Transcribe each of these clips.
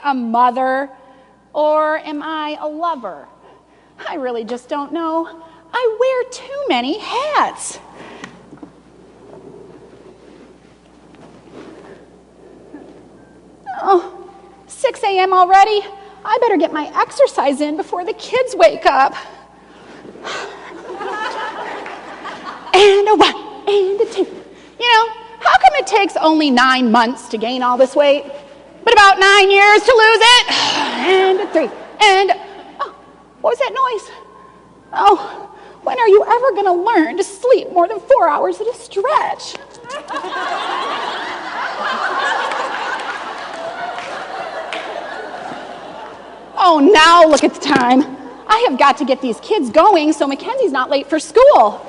a mother? Or am I a lover? I really just don't know. I wear too many hats. Oh, 6 a.m. already? I better get my exercise in before the kids wake up. And a 1, and a 2. You know, how come it takes only 9 months to gain all this weight, but about 9 years to lose it? And a 3, and oh, what was that noise? Oh, when are you ever going to learn to sleep more than 4 hours at a stretch? Oh, now look at the time. I have got to get these kids going so Mackenzie's not late for school.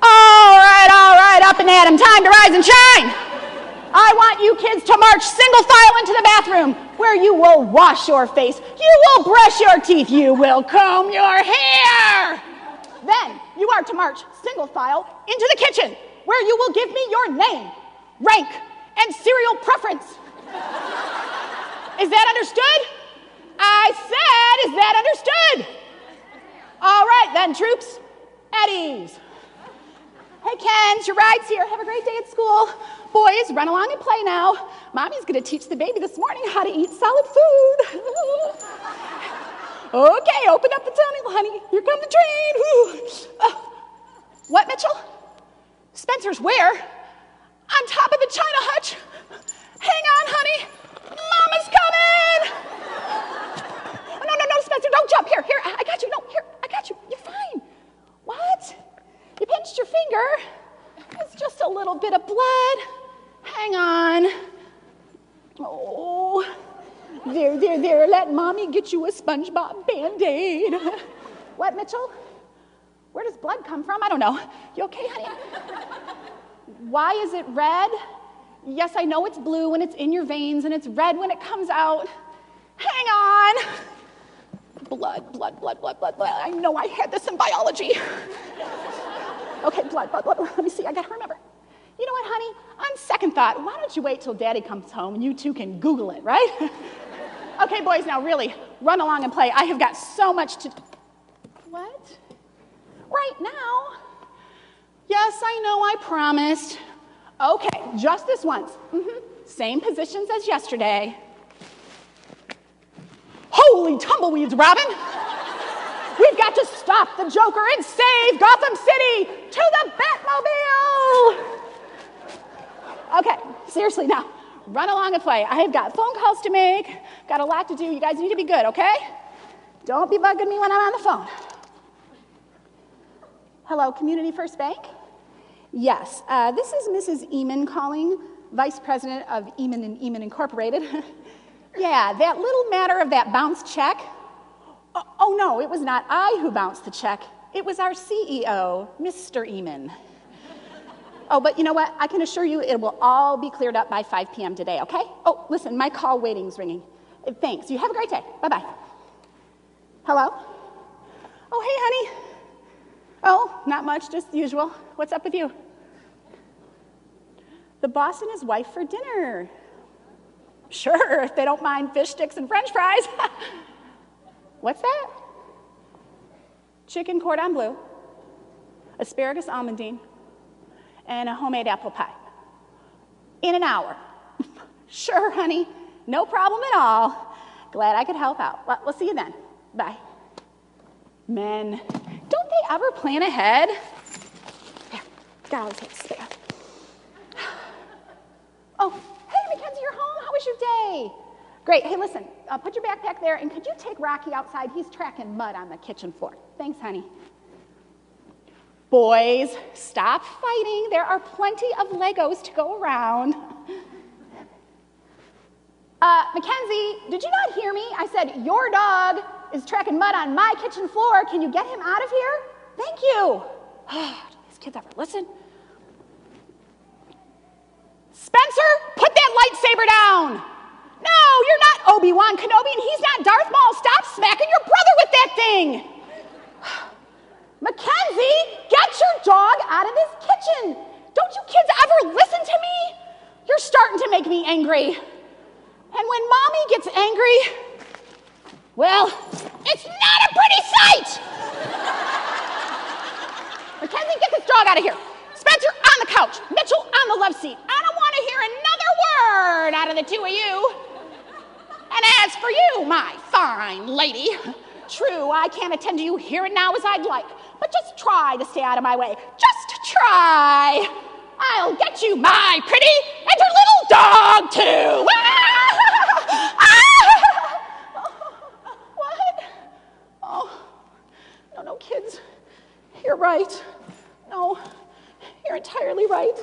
All right, up and at 'em. Time to rise and shine. I want you kids to march single file into the bathroom where you will wash your face, you will brush your teeth, you will comb your hair. Then you are to march single file into the kitchen where you will give me your name, rank, and cereal preference. Is that understood? I said, is that understood? All right then, troops, at ease. Hey, Kens, your ride's here. Have a great day at school. Boys, run along and play now. Mommy's going to teach the baby this morning how to eat solid food. Okay, open up the tunnel, honey. Here comes the train. What, Mitchell? Spencer's where? On top of the China hutch. Hang on, honey. Mama's coming. No, Spencer, don't jump. Here, I got you. No, here, I got you. You're fine. What? You pinched your finger. It's just a little bit of blood. Hang on. Oh, there. Let Mommy get you a SpongeBob Band-Aid. What, Mitchell? Where does blood come from? I don't know. You okay, honey? Why is it red? Yes, I know it's blue when it's in your veins, and it's red when it comes out. Hang on. Blood. I know I had this in biology. Okay, blood. Let me see, I gotta remember. You know what, honey? On second thought, why don't you wait till Daddy comes home and you two can Google it, right? Okay, boys, now really, run along and play. I have got so much to... What? Right now? Yes, I know, I promised. Okay, just this once. Same positions as yesterday. Holy tumbleweeds, Robin! We've got to stop the Joker and save Gotham City to the Batmobile! Okay, seriously now, run along and play. I have got phone calls to make, got a lot to do. You guys need to be good, okay? Don't be bugging me when I'm on the phone. Hello, Community First Bank? Yes, this is Mrs. Eamon calling, Vice President of Eamon & Eamon Incorporated. Yeah, that little matter of that bounced check. Oh no, it was not I who bounced the check. It was our CEO, Mr. Eamon. Oh, but you know what? I can assure you it will all be cleared up by 5 p.m. today, okay? Oh, listen, my call waiting's ringing. Thanks. You have a great day. Bye-bye. Hello? Oh, hey, honey. Oh, not much, just the usual. What's up with you? The boss and his wife for dinner. Sure, if they don't mind fish sticks and french fries. What's that? Chicken cordon bleu, asparagus almondine, and a homemade apple pie. In an hour. Sure, honey. No problem at all. Glad I could help out. Well, we'll see you then. Bye. Men, don't they ever plan ahead? There, got all this spare. Oh, hey, Mackenzie, you're home. How was your day? Great. Hey, listen, put your backpack there, and could you take Rocky outside? He's tracking mud on the kitchen floor. Thanks, honey. Boys, stop fighting. There are plenty of Legos to go around. Mackenzie, did you not hear me? I said, your dog is tracking mud on my kitchen floor. Can you get him out of here? Thank you. Do these kids ever listen? Spencer, put that lightsaber down. No, you're not Obi-Wan Kenobi, and he's not Darth Maul. Stop smacking your brother with that thing. Mackenzie, get your dog out of this kitchen. Don't you kids ever listen to me? You're starting to make me angry. And angry? Well, it's not a pretty sight! Mackenzie, get this dog out of here. Spencer, on the couch. Mitchell, on the love seat. I don't want to hear another word out of the two of you. And as for you, my fine lady, true, I can't attend to you here and now as I'd like, but just try to stay out of my way. Just try. I'll get you, my pretty, and your little dog, too. What? Oh, no, kids. You're right. No, you're entirely right.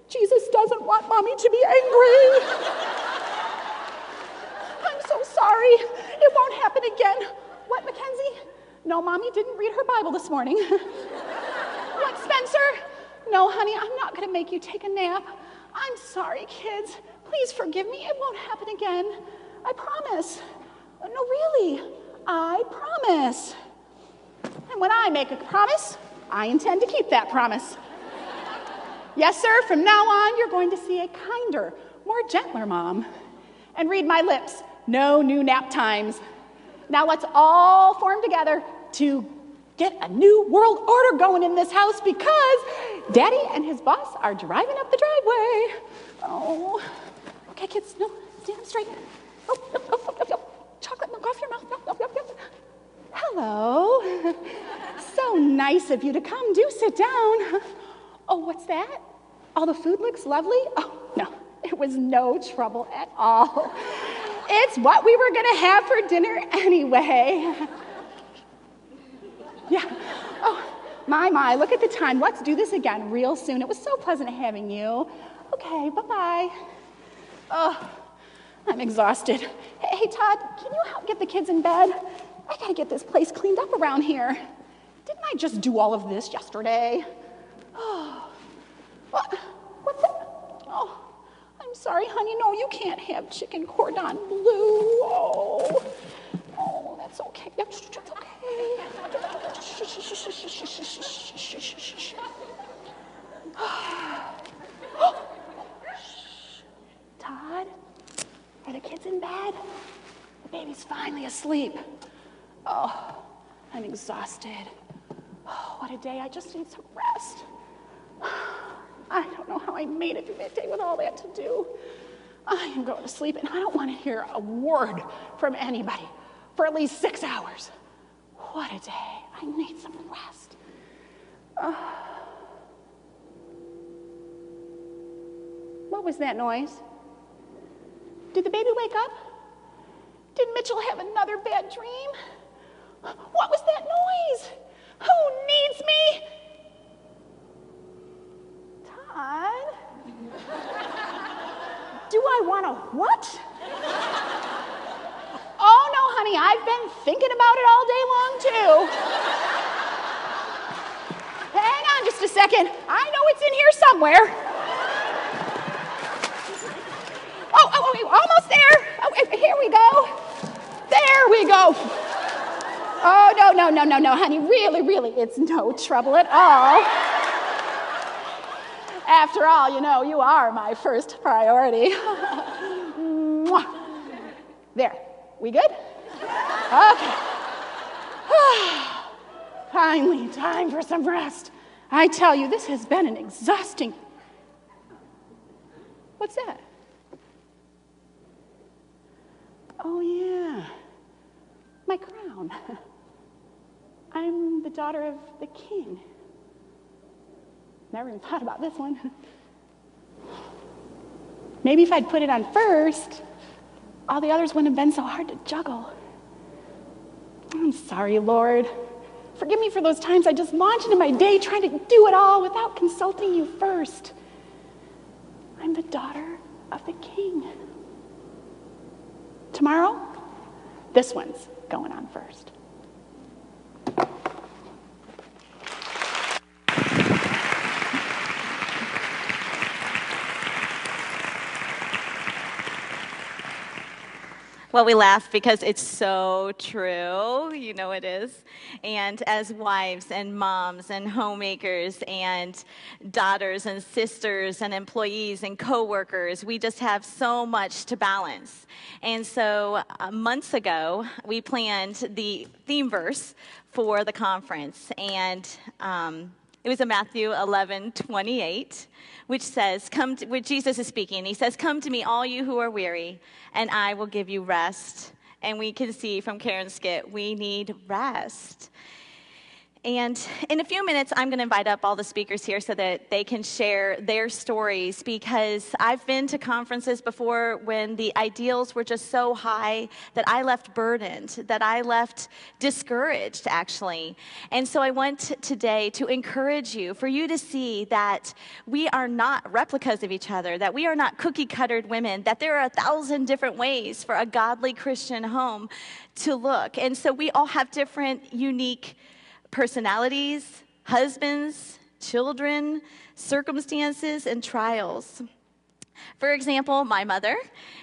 Jesus doesn't want Mommy to be angry. I'm so sorry. It won't happen again. What, Mackenzie? No, Mommy didn't read her Bible this morning. What, Spencer? No, honey, I'm not going to make you take a nap. I'm sorry, kids. Please forgive me. It won't happen again. I promise. No, really. I promise. And when I make a promise, I intend to keep that promise. Yes, sir, from now on, you're going to see a kinder, more gentler mom. And read my lips. No new nap times. Now let's all form together to get a new world order going in this house because Daddy and his boss are driving up the driveway. Oh, okay, kids, no, stand straight. Oh, chocolate milk off your mouth. No. Hello. So nice of you to come. Do sit down. Oh, what's that? All the food looks lovely? Oh, no, it was no trouble at all. It's what we were going to have for dinner anyway. Yeah. Oh, my, look at the time. Let's do this again real soon. It was so pleasant having you. Okay, bye-bye. Oh, I'm exhausted. Hey, Todd, can you help get the kids in bed? I got to get this place cleaned up around here. Didn't I just do all of this yesterday? Oh, what's that? Oh, I'm sorry, honey. No, you can't have chicken cordon bleu. Oh, that's okay. That's okay. Todd, are the kids in bed? The baby's finally asleep. Oh, I'm exhausted. Oh, what a day. I just need some rest. I don't know how I made it through that day with all that to do. I am going to sleep, and I don't want to hear a word from anybody for at least 6 hours. What a day. I need some rest. What was that noise? Did the baby wake up? Did Mitchell have another bad dream? What was that noise? Who needs me? Todd? Do I want to what? Oh, no, honey, I've been thinking about it all day long, too. Hang on just a second. I know it's in here somewhere. Oh, almost there. Oh, here we go. There we go. Oh, no, honey. Really, it's no trouble at all. After all, you know, you are my first priority. There. We good? Okay. Finally, time for some rest. I tell you, this has been an exhausting... What's that? Oh, yeah. My crown. I'm the daughter of the king. Never even thought about this one. Maybe if I'd put it on first, all the others wouldn't have been so hard to juggle. I'm sorry, Lord. Forgive me for those times I just launched into my day trying to do it all without consulting you first. I'm the daughter of the king. Tomorrow, this one's going on first. Well, we laugh because it's so true. You know it is. And as wives and moms and homemakers and daughters and sisters and employees and coworkers, we just have so much to balance. And so months ago, we planned the theme verse for the conference. And it was in Matthew 11:28, which says, where Jesus is speaking. He says, "Come to me, all you who are weary, and I will give you rest." And we can see from Karen's skit, we need rest. And in a few minutes, I'm going to invite up all the speakers here so that they can share their stories, because I've been to conferences before when the ideals were just so high that I left burdened, that I left discouraged, actually. And so I want today to encourage you, for you to see that we are not replicas of each other, that we are not cookie-cuttered women, that there are 1,000 different ways for a godly Christian home to look. And so we all have different, unique personalities, husbands, children, circumstances, and trials. For example, my mother,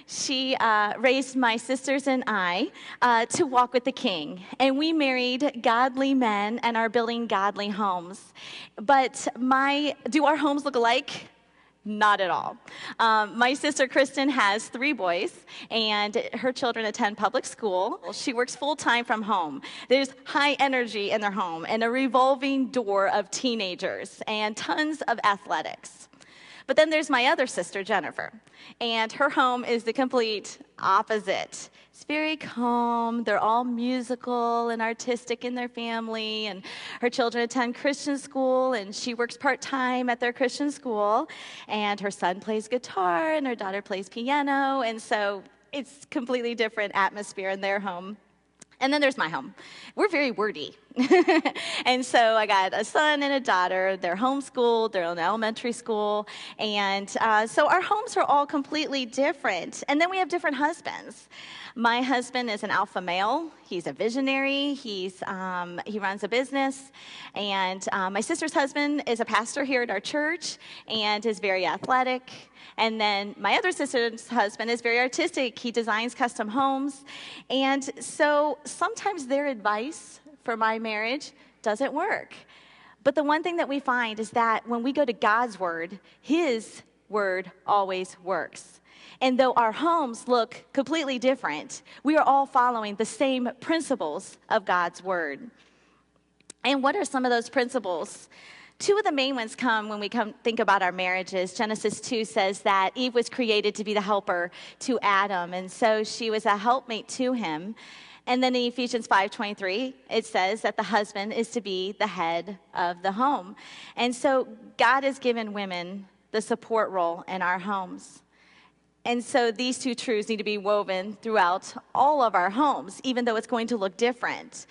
she raised my sisters and I to walk with the King. And we married godly men and are building godly homes. But do our homes look alike? Not at all. My sister Kristen has 3 boys, and her children attend public school. She works full-time from home. There's high energy in their home and a revolving door of teenagers and tons of athletics. But then there's my other sister, Jennifer, and her home is the complete opposite. It's very calm. They're all musical and artistic in their family, and her children attend Christian school, and she works part-time at their Christian school, and her son plays guitar, and her daughter plays piano, and so it's completely different atmosphere in their home. And then there's my home. We're very wordy. And so I got a son and a daughter. They're homeschooled. They're in elementary school. And so our homes are all completely different. And then we have different husbands. My husband is an alpha male. He's a visionary. He runs a business. And my sister's husband is a pastor here at our church and is very athletic. And then my other sister's husband is very artistic. He designs custom homes. And so sometimes their advice for my marriage doesn't work. But the one thing that we find is that when we go to God's word, his word always works. And though our homes look completely different, we are all following the same principles of God's word. And what are some of those principles? 2 of the main ones come when we think about our marriages. Genesis 2 says that Eve was created to be the helper to Adam, and so she was a helpmate to him. And then in Ephesians 5:23, it says that the husband is to be the head of the home. And so God has given women the support role in our homes. And so these 2 truths need to be woven throughout all of our homes, even though it's going to look different.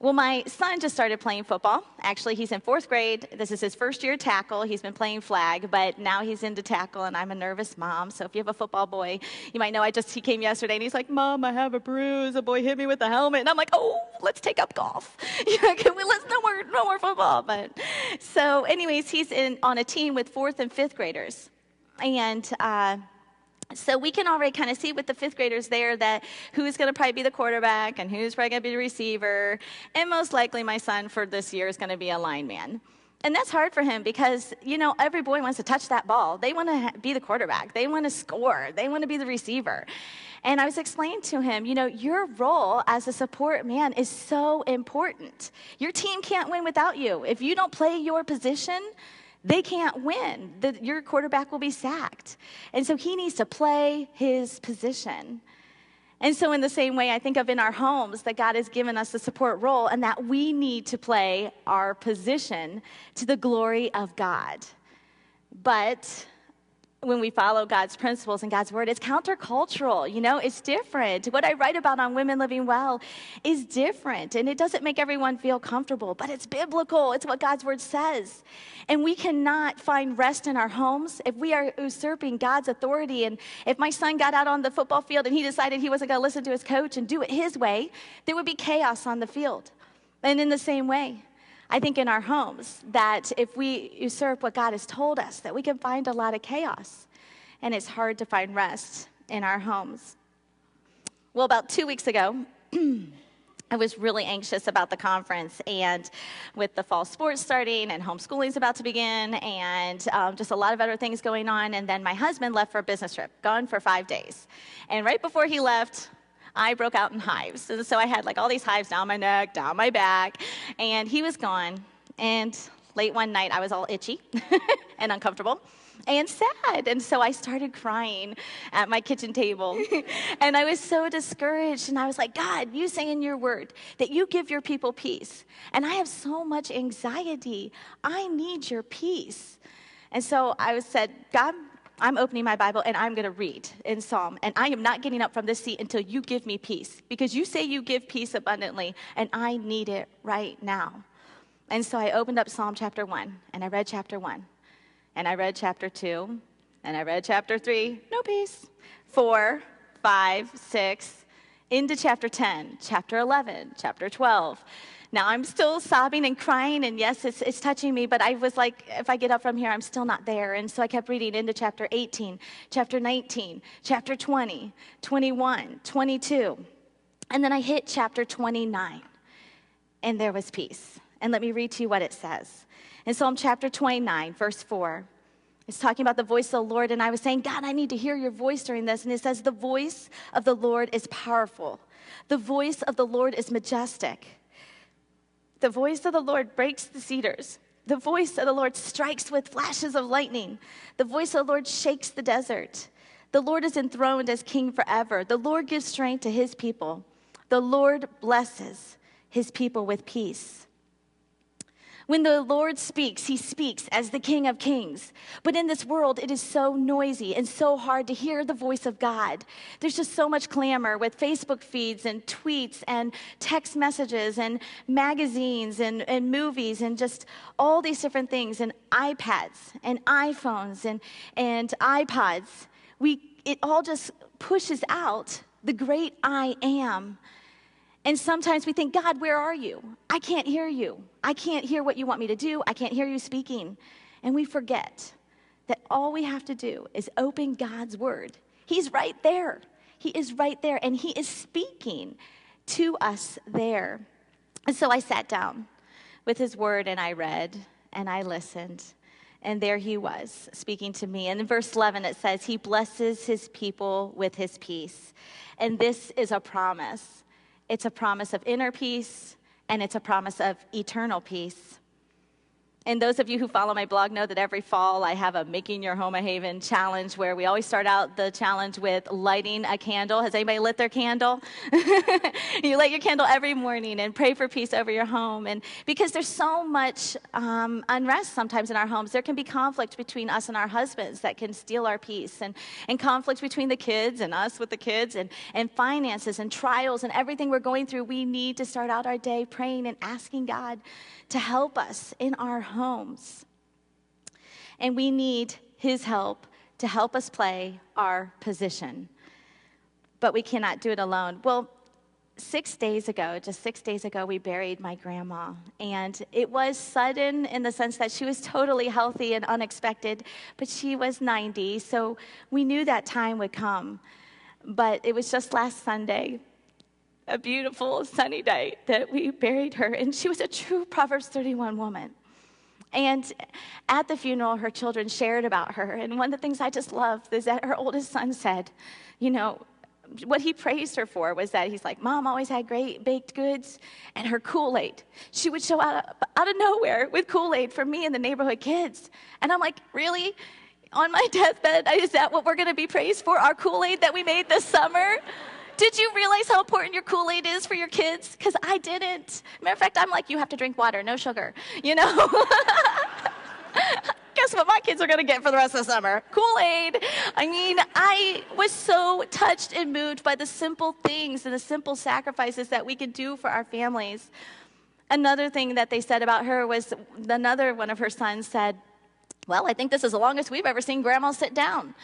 Well, my son just started playing football. Actually, he's in 4th grade. This is his first year tackle. He's been playing flag, but now he's into tackle, and I'm a nervous mom. So if you have a football boy, you might know he came yesterday, and he's like, "Mom, I have a bruise. A boy hit me with a helmet." And I'm like, "Oh, let's take up golf. No more football." But so anyways, he's on a team with 4th and 5th graders. And so we can already kind of see with the 5th graders there that who's going to probably be the quarterback and who's probably going to be the receiver. And most likely my son for this year is going to be a lineman. And that's hard for him because, every boy wants to touch that ball. They want to be the quarterback. They want to score. They want to be the receiver. And I was explaining to him, your role as a support man is so important. Your team can't win without you. If you don't play your position, they can't win. Your quarterback will be sacked. And so he needs to play his position. And so in the same way, I think of in our homes that God has given us a support role and that we need to play our position to the glory of God. But when we follow God's principles and God's word, it's countercultural, it's different. What I write about on Women Living Well is different, and it doesn't make everyone feel comfortable, but it's biblical. It's what God's word says. And we cannot find rest in our homes if we are usurping God's authority. And if my son got out on the football field and he decided he wasn't going to listen to his coach and do it his way, there would be chaos on the field. And in the same way, I think in our homes that if we usurp what God has told us, that we can find a lot of chaos. And it's hard to find rest in our homes. Well, about 2 weeks ago, I was really anxious about the conference, and with the fall sports starting and homeschooling's about to begin, and just a lot of other things going on. And then my husband left for a business trip, gone for 5 days. And right before he left, I broke out in hives. And so I had like all these hives down my neck, down my back, and he was gone. And late one night, I was all itchy and uncomfortable and sad. And so I started crying at my kitchen table. And I was so discouraged. And I was like, God, you say in your word that you give your people peace. And I have so much anxiety. I need your peace. And so I said, God, I'm opening my Bible and I'm going to read in Psalm. And I am not getting up from this seat until you give me peace. Because you say you give peace abundantly. And I need it right now. And so I opened up Psalm chapter 1. And I read chapter 1. And I read chapter 2, and I read chapter 3, no peace, 4, 5, 6, into chapter 10, chapter 11, chapter 12. Now I'm still sobbing and crying, and yes, it's touching me, but I was like, if I get up from here, I'm still not there. And so I kept reading into chapter 18, chapter 19, chapter 20, 21, 22. And then I hit chapter 29, and there was peace. And let me read to you what it says. In Psalm chapter 29, verse 4, it's talking about the voice of the Lord, and I was saying, God, I need to hear your voice during this. And it says, the voice of the Lord is powerful. The voice of the Lord is majestic. The voice of the Lord breaks the cedars. The voice of the Lord strikes with flashes of lightning. The voice of the Lord shakes the desert. The Lord is enthroned as king forever. The Lord gives strength to his people. The Lord blesses his people with peace. When the Lord speaks, he speaks as the King of Kings. But in this world, it is so noisy and so hard to hear the voice of God. There's just so much clamor with Facebook feeds and tweets and text messages and magazines and movies and just all these different things and iPads and iPhones and iPods. It all just pushes out the great I am. And sometimes we think, God, where are you? I can't hear you. I can't hear what you want me to do. I can't hear you speaking. And we forget that all we have to do is open God's word. He's right there. He is right there, and he is speaking to us there. And so I sat down with his word, and I read, and I listened. And there he was speaking to me. And in verse 11, it says, he blesses his people with his peace. And this is a promise. It's a promise of inner peace, and it's a promise of eternal peace. And those of you who follow my blog know that every fall I have a Making Your Home a Haven challenge where we always start out the challenge with lighting a candle. Has anybody lit their candle? You light your candle every morning and pray for peace over your home. And because there's so much unrest sometimes in our homes, there can be conflict between us and our husbands that can steal our peace, and conflict between the kids and us with the kids, and finances and trials and everything we're going through. We need to start out our day praying and asking God to help us in our homes. And we need his help to help us play our position. But we cannot do it alone. Well, 6 days ago, just 6 days ago, we buried my grandma. And it was sudden in the sense that she was totally healthy and unexpected, but she was 90, so we knew that time would come. But it was just last Sunday, a beautiful sunny day, that we buried her. And she was a true Proverbs 31 woman. And at the funeral, her children shared about her. And one of the things I just loved is that her oldest son said, you know, what he praised her for was that he's like, Mom always had great baked goods and her Kool-Aid. She would show out of nowhere with Kool-Aid for me and the neighborhood kids. And I'm like, really? On my deathbed, is that what we're going to be praised for? Our Kool-Aid that we made this summer? Did you realize how important your Kool-Aid is for your kids? Because I didn't. Matter of fact, I'm like, you have to drink water, no sugar, you know? Guess what my kids are going to get for the rest of the summer? Kool-Aid. I mean, I was so touched and moved by the simple things and the simple sacrifices that we can do for our families. Another thing that they said about her was, another one of her sons said, well, I think this is the longest we've ever seen Grandma sit down.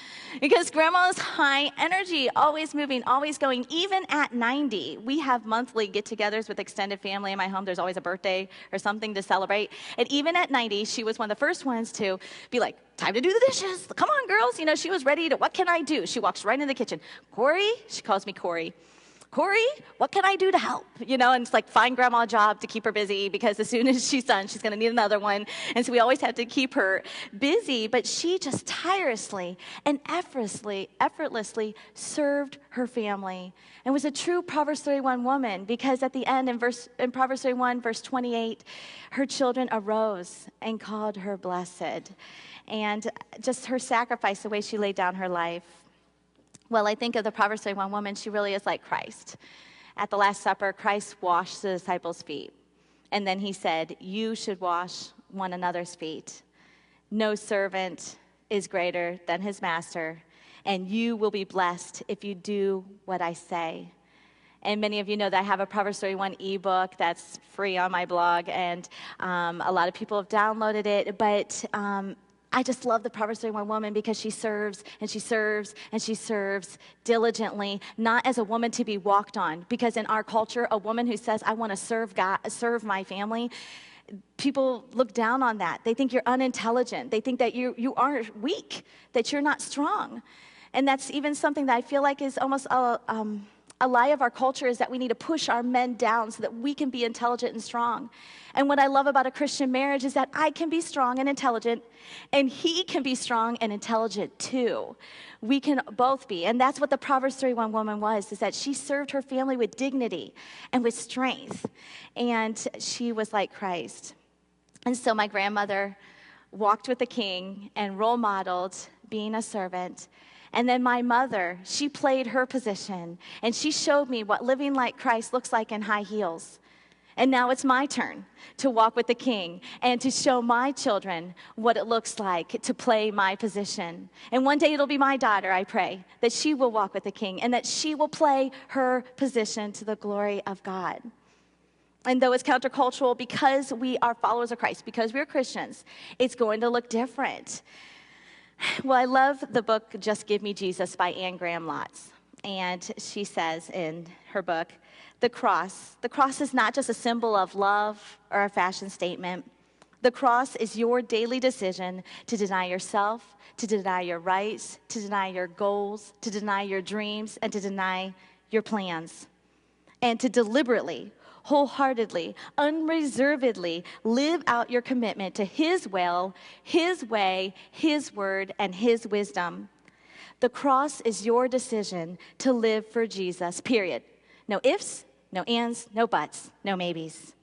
Because Grandma is high energy, always moving, always going. Even at 90, we have monthly get-togethers with extended family in my home. There's always a birthday or something to celebrate. And even at 90, she was one of the first ones to be like, time to do the dishes. Come on, girls. You know, she was ready to, what can I do? She walks right in the kitchen. Corey, she calls me Corey. Corey, what can I do to help? You know, and it's like, find grandma a job to keep her busy, because as soon as she's done, she's going to need another one. And so we always had to keep her busy, but she just tirelessly and effortlessly served her family and was a true Proverbs 31 woman, because at the end in Proverbs 31, verse 28, her children arose and called her blessed. And just her sacrifice, the way she laid down her life. Well, I think of the Proverbs 31 woman, she really is like Christ. At the Last Supper, Christ washed the disciples' feet. And then he said, you should wash one another's feet. No servant is greater than his master, and you will be blessed if you do what I say. And many of you know that I have a Proverbs 31 ebook that's free on my blog, and a lot of people have downloaded it, but I just love the Proverbs 31 woman because she serves and she serves and she serves diligently, not as a woman to be walked on. Because in our culture, a woman who says, I want to serve God, serve my family, people look down on that. They think you're unintelligent. They think that you are weak, that you're not strong. And that's even something that I feel like is almost a lie of our culture, is that we need to push our men down so that we can be intelligent and strong. And what I love about a Christian marriage is that I can be strong and intelligent, and he can be strong and intelligent too. We can both be. And that's what the Proverbs 31 woman was, is that she served her family with dignity and with strength. And she was like Christ. And so my grandmother walked with the king and role modeled being a servant. And then my mother, she played her position, and she showed me what living like Christ looks like in high heels. And now it's my turn to walk with the king and to show my children what it looks like to play my position. And one day it'll be my daughter, I pray, that she will walk with the king and that she will play her position to the glory of God. And though it's countercultural, because we are followers of Christ, because we're Christians, it's going to look different. Well, I love the book Just Give Me Jesus by Anne Graham Lotz. And she says in her book, the cross is not just a symbol of love or a fashion statement. The cross is your daily decision to deny yourself, to deny your rights, to deny your goals, to deny your dreams, and to deny your plans. And to deliberately, wholeheartedly, unreservedly live out your commitment to his will, his way, his word, and his wisdom. The cross is your decision to live for Jesus, period. No ifs, no ands, no buts, no maybes.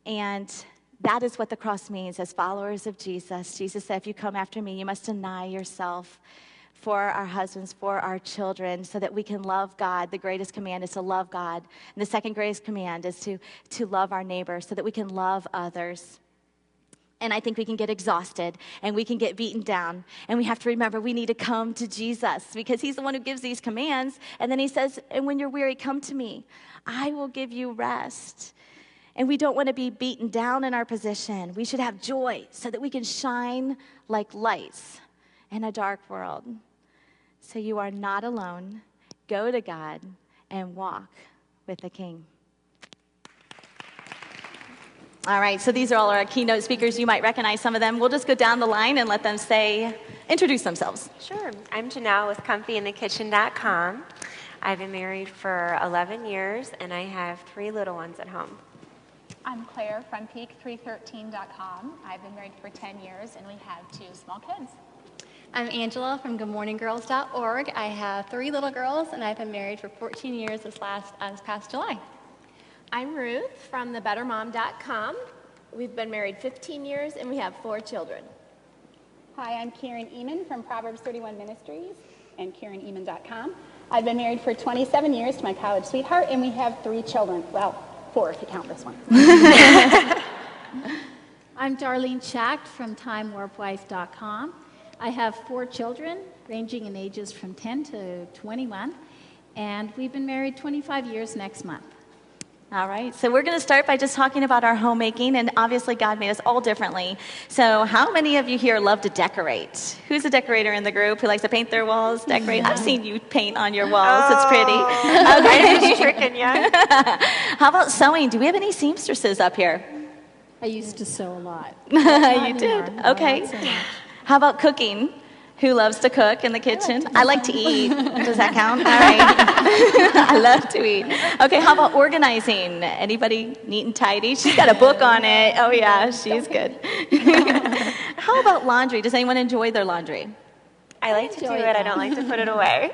And that is what the cross means as followers of Jesus. Jesus said, if you come after me, you must deny yourself for our husbands, for our children, so that we can love God. The greatest command is to love God. And the second greatest command is to love our neighbor, so that we can love others. And I think we can get exhausted and we can get beaten down. And we have to remember we need to come to Jesus, because he's the one who gives these commands. And then he says, and when you're weary, come to me. I will give you rest. And we don't want to be beaten down in our position. We should have joy so that we can shine like lights in a dark world. So you are not alone. Go to God and walk with the King. All right, so these are all our keynote speakers. You might recognize some of them. We'll just go down the line and let them introduce themselves. Sure. I'm Janelle with ComfyInTheKitchen.com. I've been married for 11 years, and I have 3 little ones at home. I'm Claire from Peak313.com. I've been married for 10 years, and we have 2 small kids. I'm Angela from GoodMorningGirls.org. I have 3 little girls, and I've been married for 14 years this past July. I'm Ruth from TheBetterMom.com. We've been married 15 years, and we have 4 children. Hi, I'm Karen Eman from Proverbs 31 Ministries and KarenEman.com. I've been married for 27 years to my college sweetheart, and we have 3 children. Well, 4 if you count this one. I'm Darlene Schacht from TimeWarpWife.com. I have 4 children, ranging in ages from 10 to 21, and we've been married 25 years next month. All right, so we're going to start by just talking about our homemaking, and obviously God made us all differently. So how many of you here love to decorate? Who's a decorator in the group who likes to paint their walls, decorate? I've seen you paint on your walls. It's pretty. Okay. I'm just tricking you. How about sewing? Do we have any seamstresses up here? I used to sew a lot. You did? Okay. How about cooking? Who loves to cook in the kitchen? I like to eat. Does that count? All right. I love to eat. Okay, how about organizing? Anybody neat and tidy? She's got a book on it. Oh, yeah, she's good. How about laundry? Does anyone enjoy their laundry? I like to do it. I don't like to put it away.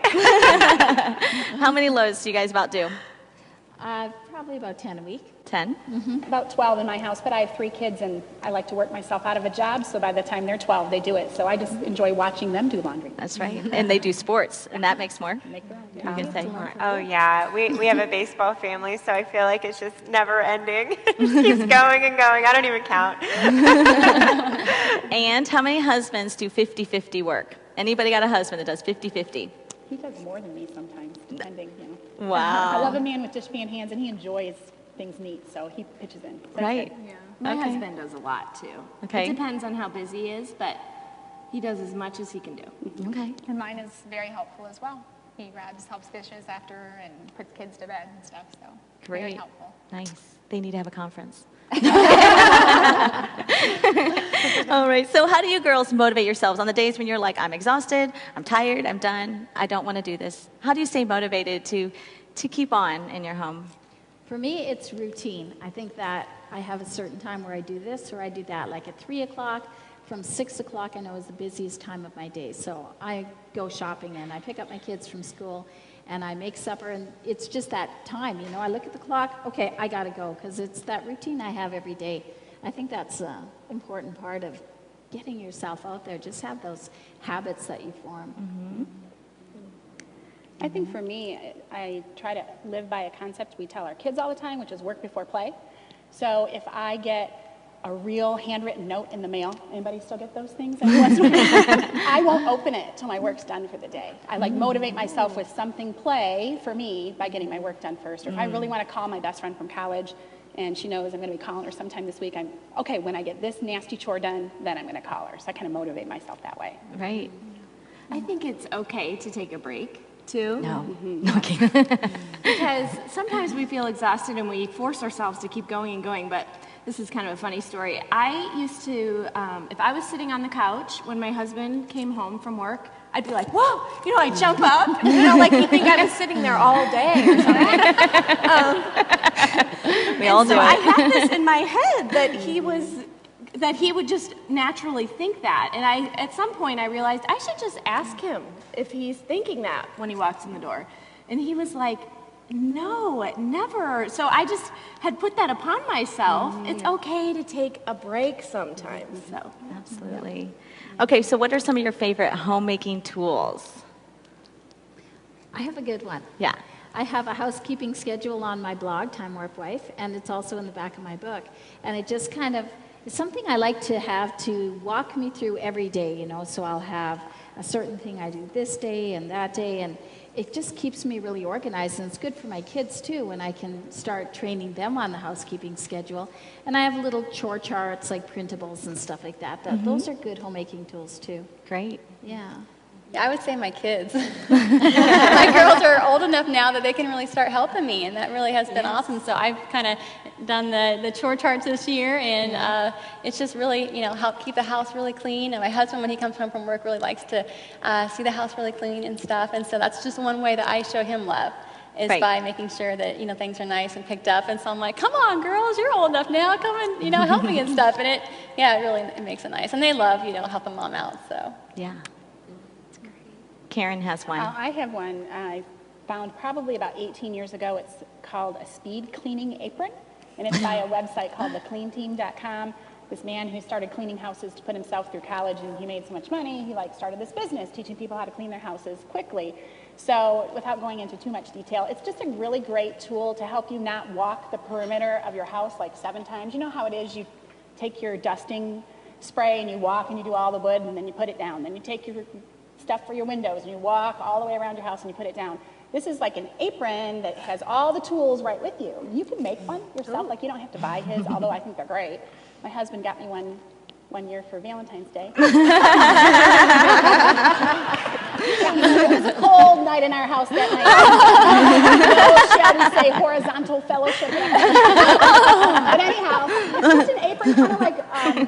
How many loads do you guys about do? Probably about 10 a week. 10? About 12 in my house, but I have 3 kids, and I like to work myself out of a job, so by the time they're 12, they do it. So I just enjoy watching them do laundry. That's right. And they do sports, and that makes more. Make their own. You can say. Oh, yeah. We have a baseball family, so I feel like it's just never ending. It just keeps going and going. I don't even count. And how many husbands do 50-50 work? Anybody got a husband that does 50-50? He does more than me sometimes, depending, you know. Wow. I love a man with dishpan hands, and he enjoys things neat, so he pitches in. So Right. Yeah. My husband does a lot too. Okay. It depends on how busy he is, but he does as much as he can do. Okay. And mine is very helpful as well. He helps dishes after and puts kids to bed and stuff, so very Great. helpful. Nice. They need to have a conference. All right. So how do you girls motivate yourselves on the days when you're like, I'm exhausted, I'm tired, I'm done, I don't want to do this? How do you stay motivated to keep on in your home? For me, it's routine. I think that I have a certain time where I do this or I do that. Like at 3 o'clock, from 6 o'clock, I know is the busiest time of my day. So I go shopping and I pick up my kids from school and I make supper, and it's just that time, you know. I look at the clock, okay, I got to go, because it's that routine I have every day. I think that's an important part of getting yourself out there. Just have those habits that you form. Mm-hmm. I think for me, I try to live by a concept we tell our kids all the time, which is work before play. So if I get a real handwritten note in the mail, anybody still get those things? I won't open it till my work's done for the day. I like motivate myself with something play for me by getting my work done first. Or if I really want to call my best friend from college and she knows I'm going to be calling her sometime this week, I'm, okay, when I get this nasty chore done, then I'm going to call her. So I kind of motivate myself that way. Right. I think it's okay to take a break too. No. Okay. Because sometimes we feel exhausted and we force ourselves to keep going and going, but this is kind of a funny story. I used to, if I was sitting on the couch when my husband came home from work, I'd be like, whoa, you know, I'd jump up, you know, like he'd think I was sitting there all day or something. We all do it. I had this in my head that he would just naturally think that. And at some point I realized I should just ask him if he's thinking that when he walks in the door. And he was like, no, never. So I just had put that upon myself. It's okay to take a break sometimes. So Absolutely. Okay, so what are some of your favorite homemaking tools? I have a good one. Yeah. I have a housekeeping schedule on my blog, Time Warp Wife, and it's also in the back of my book. And it just kind of, it's something I like to have to walk me through every day, you know, so I'll have a certain thing I do this day and that day, and it just keeps me really organized, and it's good for my kids too when I can start training them on the housekeeping schedule. And I have little chore charts like printables and stuff like that. Those are good homemaking tools too. Great. Yeah. Yeah, I would say my kids. My girls are old enough now that they can really start helping me, and that really has been awesome. So I've kind of done the chore charts this year, and it's just really, you know, help keep the house really clean. And my husband, when he comes home from work, really likes to see the house really clean and stuff. And so that's just one way that I show him love, is by making sure that, you know, things are nice and picked up. And so I'm like, come on, girls, you're old enough now. Come and, you know, help me and stuff. And it really makes it nice. And they love, you know, helping mom out. So Yeah. Karen has one. I have one I found probably about 18 years ago. It's called a speed cleaning apron, and it's by a website called thecleanteam.com. This man who started cleaning houses to put himself through college, and he made so much money, he started this business teaching people how to clean their houses quickly. So without going into too much detail, it's just a really great tool to help you not walk the perimeter of your house like 7 times. You know how it is, you take your dusting spray and you walk and you do all the wood and then you put it down. Then you take your stuff for your windows and you walk all the way around your house and you put it down. This is like an apron that has all the tools right with you. You can make one yourself, like you don't have to buy his, although I think they're great. My husband got me one year for Valentine's Day. It was a cold, night in our house that night. No, shall we say, horizontal fellowship. But anyhow, it's just an apron, kind of like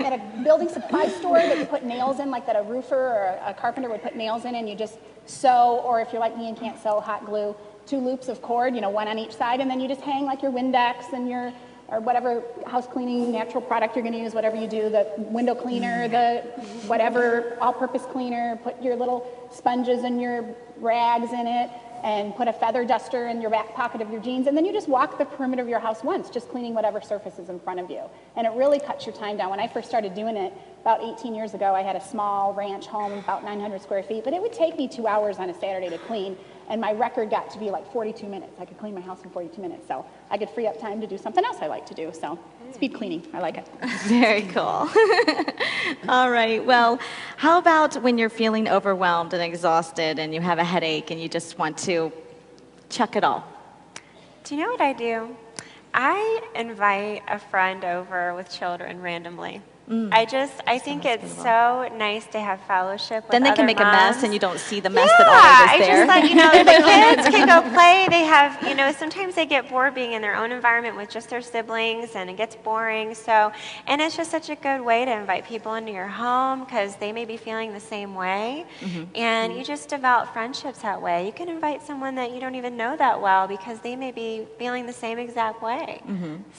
at a building supply store that you put nails in, like that a roofer or a carpenter would put nails in, and you just sew, or if you're like me and can't sew, hot glue 2 loops of cord, one on each side, and then you just hang like your Windex and your, or whatever house cleaning natural product you're going to use, whatever you do, the window cleaner, the whatever all-purpose cleaner, put your little sponges and your rags in it, and put a feather duster in your back pocket of your jeans, and then you just walk the perimeter of your house once, just cleaning whatever surface is in front of you. And it really cuts your time down. When I first started doing it about 18 years ago, I had a small ranch home, about 900 square feet, but it would take me 2 hours on a Saturday to clean, and my record got to be like 42 minutes. I could clean my house in 42 minutes, so I could free up time to do something else I like to do. So speed cleaning, I like it. Very cool. All right, well, how about when you're feeling overwhelmed and exhausted and you have a headache and you just want to chuck it all? Do you know what I do? I invite a friend over with children randomly. I think it's so nice to have fellowship with Then they other can make moms. a mess and you don't see the mess that always is there. I just thought, the kids can go play. They have, sometimes they get bored being in their own environment with just their siblings, and it gets boring. So, and it's just such a good way to invite people into your home because they may be feeling the same way. And you just develop friendships that way. You can invite someone that you don't even know that well because they may be feeling the same exact way.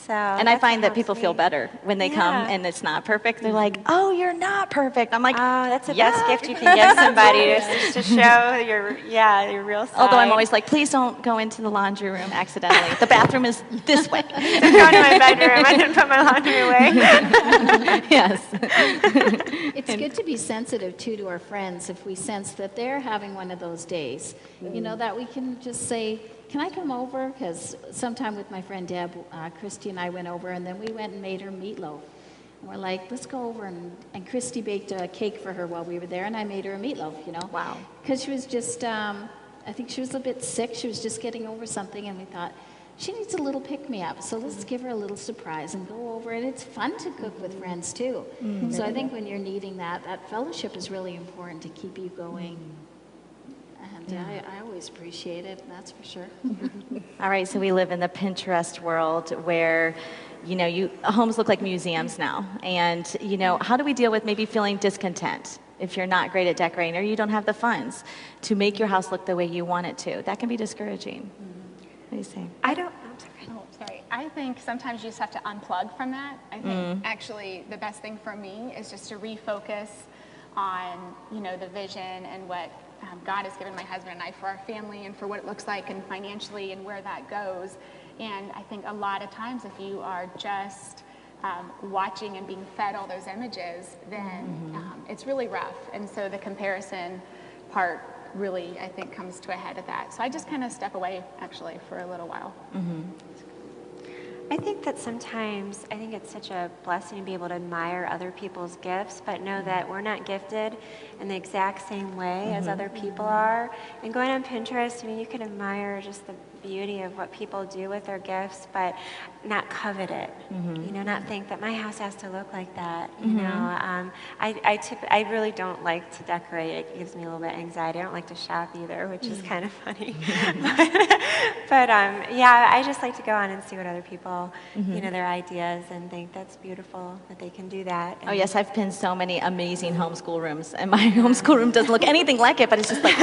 So, and I find that people feel better when they come and it's not perfect. They're like, oh, you're not perfect. I'm like, oh, that's the best gift you can give somebody to show your real side. Although I'm always like, please don't go into the laundry room accidentally. The bathroom is this way. Don't go into my bedroom. I didn't put my laundry away. Yes. It's good to be sensitive, too, to our friends if we sense that they're having one of those days. That we can just say, can I come over? Because sometime with my friend Deb, Christy and I went over, and then we went and made her meatloaf. And we're like, let's go over, and Christy baked a cake for her while we were there, and I made her a meatloaf, Wow. Because she was just, I think she was a bit sick. She was just getting over something, and we thought, she needs a little pick-me-up, so let's give her a little surprise and go over. And it's fun to cook with friends, too. So I think when you're needing that fellowship is really important to keep you going. And I always appreciate it, that's for sure. All right, so we live in the Pinterest world where, homes look like museums now. And, how do we deal with maybe feeling discontent if you're not great at decorating or you don't have the funds to make your house look the way you want it to? That can be discouraging. What do you say? I think sometimes you just have to unplug from that. I think actually the best thing for me is just to refocus on, the vision and what God has given my husband and I for our family and for what it looks like and financially and where that goes. And I think a lot of times if you are just watching and being fed all those images, then it's really rough. And so the comparison part really, I think, comes to a head at that. So I just kind of step away, actually, for a little while. I think that sometimes, I think it's such a blessing to be able to admire other people's gifts, but know that we're not gifted in the exact same way as other people are. And going on Pinterest, you can admire just the beauty of what people do with their gifts, but not covet it. Not think that my house has to look like that. I really don't like to decorate. It gives me a little bit of anxiety. I don't like to shop either, which is kind of funny. but I just like to go on and see what other people, their ideas, and think that's beautiful that they can do that. Oh yes, I've pinned so many amazing homeschool rooms, and my homeschool room doesn't look anything like it, but it's just like.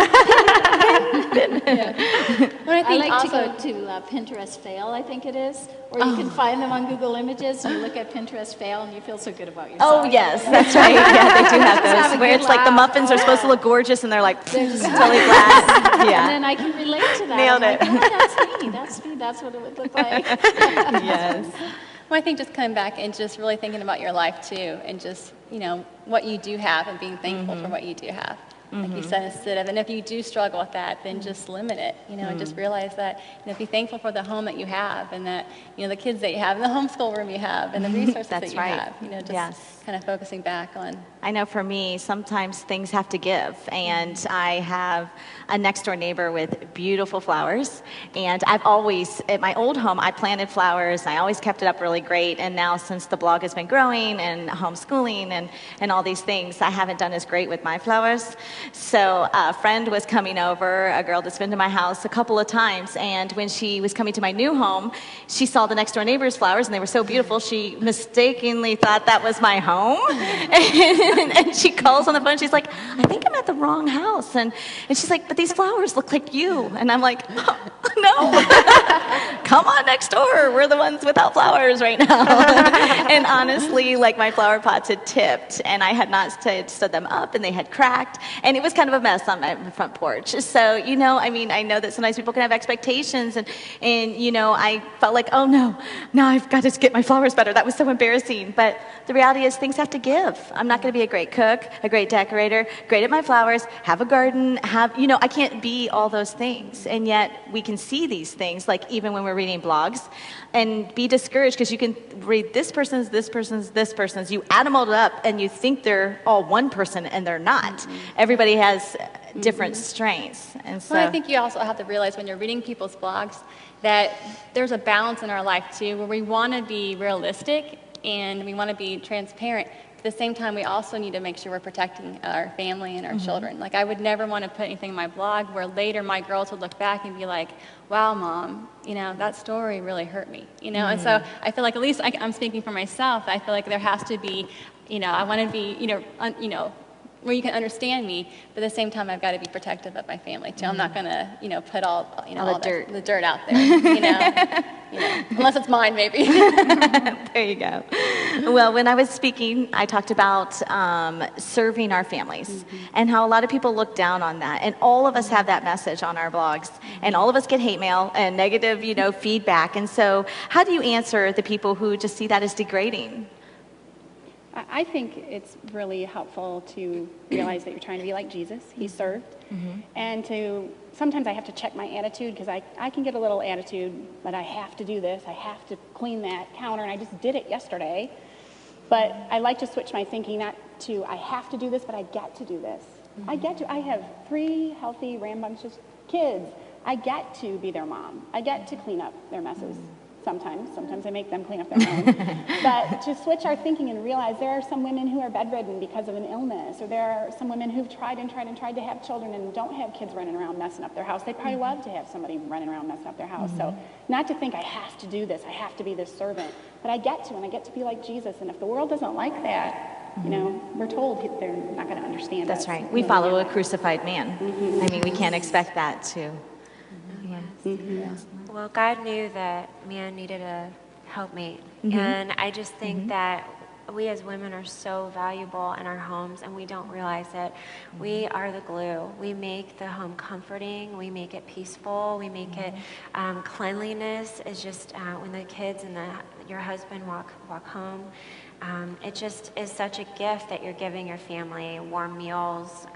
I like to go to Pinterest Fail, I think it is, or you can find them on Google Images, and you look at Pinterest Fail, and you feel so good about yourself. Oh yes, that's right. Yeah, they do have those where it's like the muffins are supposed to look gorgeous, and they're just totally flat. Yeah. And then I can relate to that. Nailed it. Like, oh, that's me. That's what it would look like. Yes. Well, I think just coming back and just really thinking about your life too, and just what you do have, and being thankful for what you do have. Like you said, and if you do struggle with that, then just limit it, and just realize that, be thankful for the home that you have, and that, the kids that you have, and the homeschool room you have, and the resources that you have, just kind of focusing back on I know for me, sometimes things have to give. And I have a next door neighbor with beautiful flowers. And I've always, at my old home, I planted flowers. And I always kept it up really great. And now since the blog has been growing and homeschooling and all these things, I haven't done as great with my flowers. So a friend was coming over, a girl that's been to my house a couple of times. And when she was coming to my new home, she saw the next door neighbor's flowers and they were so beautiful, she mistakenly thought that was my home. And she calls on the phone. She's like, I think I'm at the wrong house. And she's like, but these flowers look like you. And I'm like, oh, no. Come on next door. We're the ones without flowers right now. And honestly, like my flower pots had tipped. And I had not stood them up. And they had cracked. And it was kind of a mess on my front porch. So, I know that sometimes people can have expectations. And I felt like, oh, no. Now I've got to get my flowers better. That was so embarrassing. But the reality is things have to give. I'm not going to be a great cook, a great decorator, great at my flowers, have a garden, I can't be all those things. And yet we can see these things, like even when we're reading blogs, and be discouraged because you can read this person's, you add them all up and you think they're all one person and they're not. Everybody has different strengths. And so Well, I think you also have to realize when you're reading people's blogs that there's a balance in our life too, where we want to be realistic and we want to be transparent. At the same time, we also need to make sure we're protecting our family and our children. Like, I would never want to put anything in my blog where later my girls would look back and be like, wow, Mom, that story really hurt me, And so I feel like, at least I'm speaking for myself, I feel like there has to be, I want to be, where you can understand me, but at the same time, I've got to be protective of my family too. I'm not going to, put all the dirt out there, unless it's mine, maybe. There you go. Well, when I was speaking, I talked about serving our families and how a lot of people look down on that. And all of us have that message on our blogs. And all of us get hate mail and negative, feedback. And so how do you answer the people who just see that as degrading? I think it's really helpful to realize that you're trying to be like Jesus. He served. And sometimes I have to check my attitude because I can get a little attitude, but I have to do this. I have to clean that counter, and I just did it yesterday. But I like to switch my thinking not to I have to do this, but I get to do this. I have 3 healthy, rambunctious kids. I get to be their mom. I get to clean up their messes. Sometimes I make them clean up their own. But to switch our thinking and realize there are some women who are bedridden because of an illness, or there are some women who've tried to have children and don't have kids running around messing up their house. They'd probably love to have somebody running around messing up their house. So not to think I have to do this, I have to be this servant, but I get to, and I get to be like Jesus. And if the world doesn't like that, we're told they're not going to understand. That's right. We follow a crucified man. I mean, we can't expect that to. Well, God knew that man needed a helpmate. And I just think that we as women are so valuable in our homes, and we don't realize it. We are the glue. We make the home comforting. We make it peaceful. We make it cleanliness is just when the kids and your husband walk home. It just is such a gift that you're giving your family, warm meals.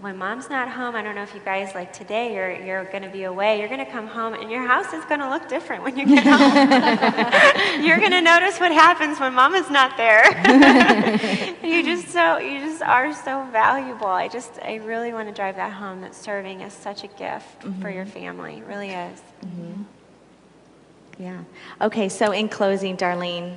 When mom's not home, I don't know if you guys, like today, you're going to be away. You're going to come home, and your house is going to look different when you get home. You're going to notice what happens when mama's not there. You just are so valuable. I really want to drive that home, that serving is such a gift for your family. It really is. Yeah. Okay, so in closing, Darlene,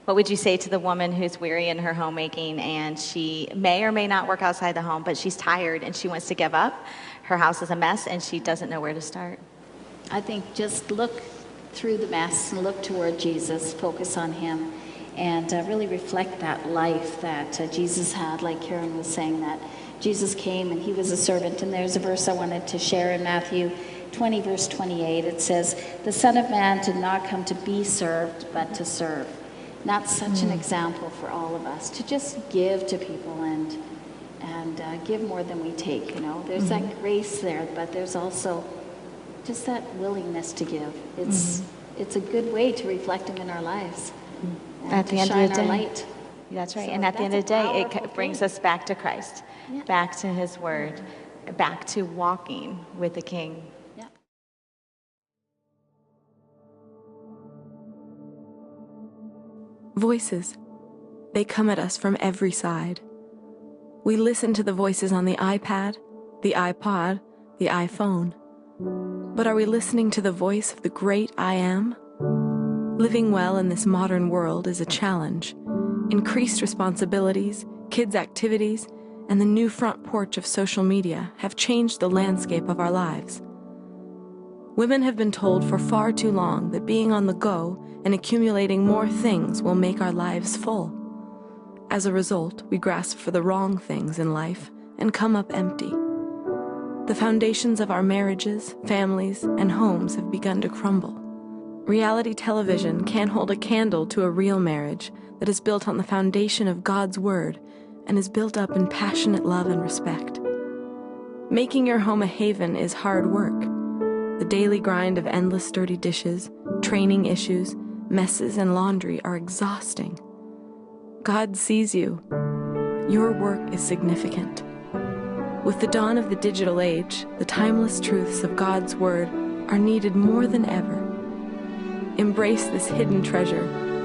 what would you say to the woman who's weary in her homemaking and she may or may not work outside the home, but she's tired and she wants to give up? Her house is a mess and she doesn't know where to start. I think just look through the mess and look toward Jesus, focus on him, and really reflect that life that Jesus had, like Karen was saying, that Jesus came and he was a servant. And there's a verse I wanted to share in Matthew 20, verse 28. It says, "The Son of Man did not come to be served, but to serve." That's such an example for all of us, to just give to people and give more than we take. There's that grace there, but there's also just that willingness to give. It's a good way to reflect him in our lives. At the end of the day, light. That's right. So And at the end of the day, it brings thing. us back to Christ, back to his word, back to walking with the King. Voices, They come at us from every side. We listen to the voices on the iPad, the iPod, the iPhone. But are we listening to the voice of the great I Am? Living well in this modern world is a challenge. Increased responsibilities, kids' activities, and the new front porch of social media have changed the landscape of our lives. Women have been told for far too long that being on the go and accumulating more things will make our lives full. As a result, we grasp for the wrong things in life and come up empty. The foundations of our marriages, families, and homes have begun to crumble. Reality television can't hold a candle to a real marriage that is built on the foundation of God's Word and is built up in passionate love and respect. Making your home a haven is hard work. The daily grind of endless dirty dishes, training issues, messes, and laundry are exhausting. God sees you. Your work is significant. With the dawn of the digital age, the timeless truths of God's Word are needed more than ever. Embrace this hidden treasure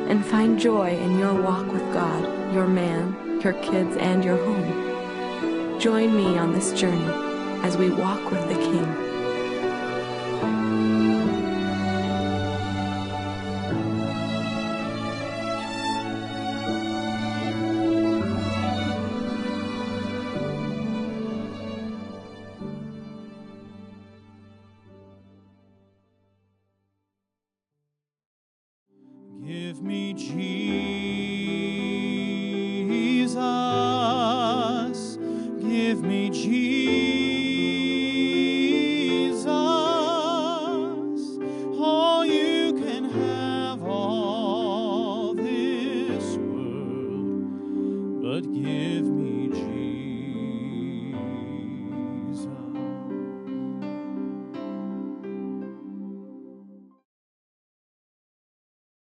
and find joy in your walk with God, your man, your kids, and your home. Join me on this journey as we walk with the King. Give me Jesus.